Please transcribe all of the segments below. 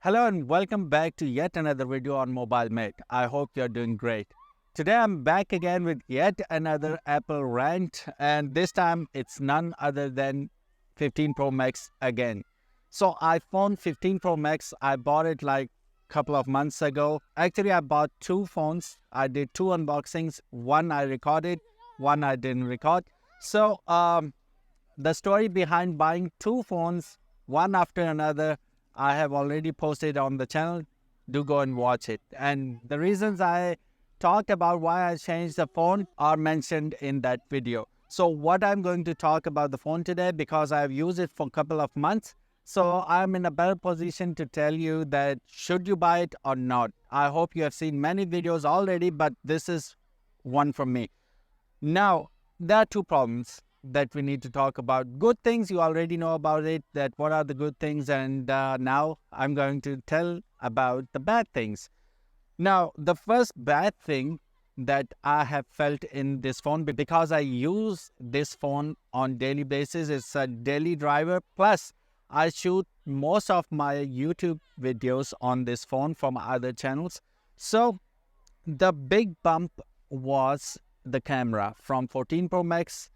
Hello and welcome back to yet another video on Mobile Mate. I hope you're doing great. Today I'm back again with yet another Apple rant, and this time it's none other than 15 Pro Max again. So iPhone 15 Pro Max, I bought it like a couple of months ago. Actually, I bought two phones. I did two unboxings. One I recorded, one I didn't record. So the story behind buying two phones, one after another, I have already posted on the channel. Do go and watch it. And the reasons I talked about why I changed the phone are mentioned in that video. So what I'm going to talk about the phone today, because I've used it for a couple of months, so I'm in a better position to tell you that should you buy it or not. I hope you have seen many videos already, but this is one from me. Now, there are two problems that we need to talk about. Good things, you already know about it, that what are the good things, and now I'm going to tell about the bad things. Now, the first bad thing that I have felt in this phone, because I use this phone on daily basis, it's a daily driver, plus I shoot most of my YouTube videos on this phone from other channels. So the big bump was the camera. From 14 Pro Max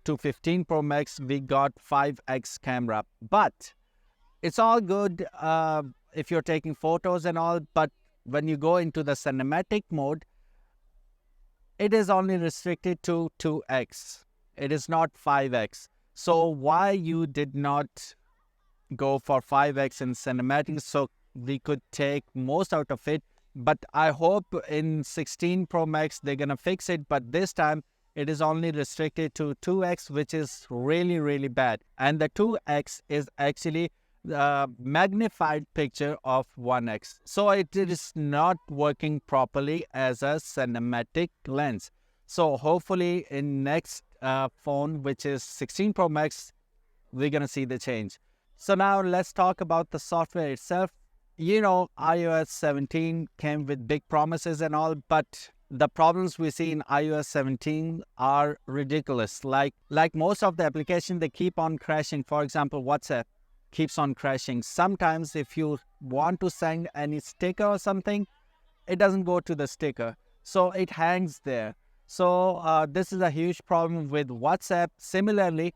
to 15 Pro Max, we got 5x camera. But it's all good if you're taking photos and all, but when you go into the cinematic mode, it is only restricted to 2x. It is not 5x. So why you did not go for 5x in cinematic so we could take most out of it? But I hope in 16 Pro Max they're gonna fix it, but this time it is only restricted to 2x, which is really, really bad. And the 2x is actually the magnified picture of 1x. So it is not working properly as a cinematic lens. So hopefully in next phone, which is 16 Pro Max, we're going to see the change. So now let's talk about the software itself. You know, iOS 17 came with big promises and all, but the problems we see in iOS 17 are ridiculous. Like most of the applications, they keep on crashing. For example, WhatsApp keeps on crashing. Sometimes if you want to send any sticker or something, it doesn't go to the sticker. So it hangs there. So this is a huge problem with WhatsApp. Similarly,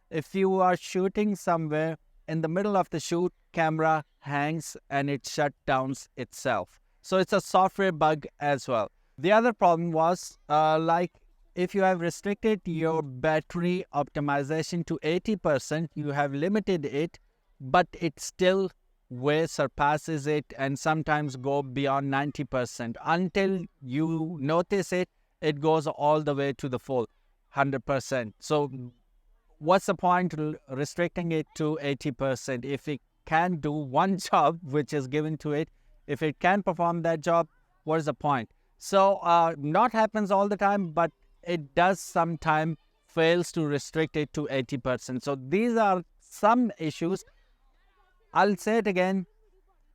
if you are shooting somewhere, in the middle of the shoot, camera hangs and it shuts down itself. So it's a software bug as well. The other problem was like if you have restricted your battery optimization to 80%, you have limited it, but it still way surpasses it and sometimes go beyond 90%. Until you notice it, it goes all the way to the full 100%. So what's the point restricting it to 80%? If it can do one job which is given to it, if it can perform that job, what is the point? So not happens all the time, but it does sometimes fails to restrict it to 80%. So these are some issues. I'll say it again.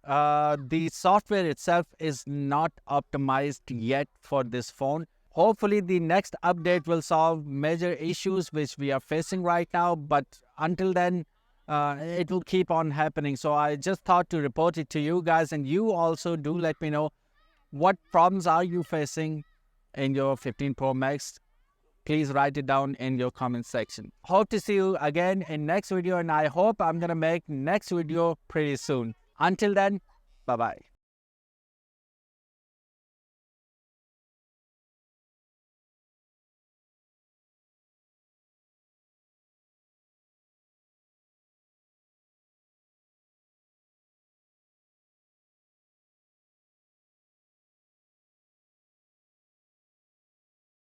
The software itself is not optimized yet for this phone. Hopefully the next update will solve major issues which we are facing right now. But until then, it will keep on happening. So I just thought to report it to you guys, and you also do let me know what problems are you facing in your 15 Pro Max. Please write it down in your comment section. Hope to see you again in next video, and I hope I'm gonna make next video pretty soon. Until then, bye-bye.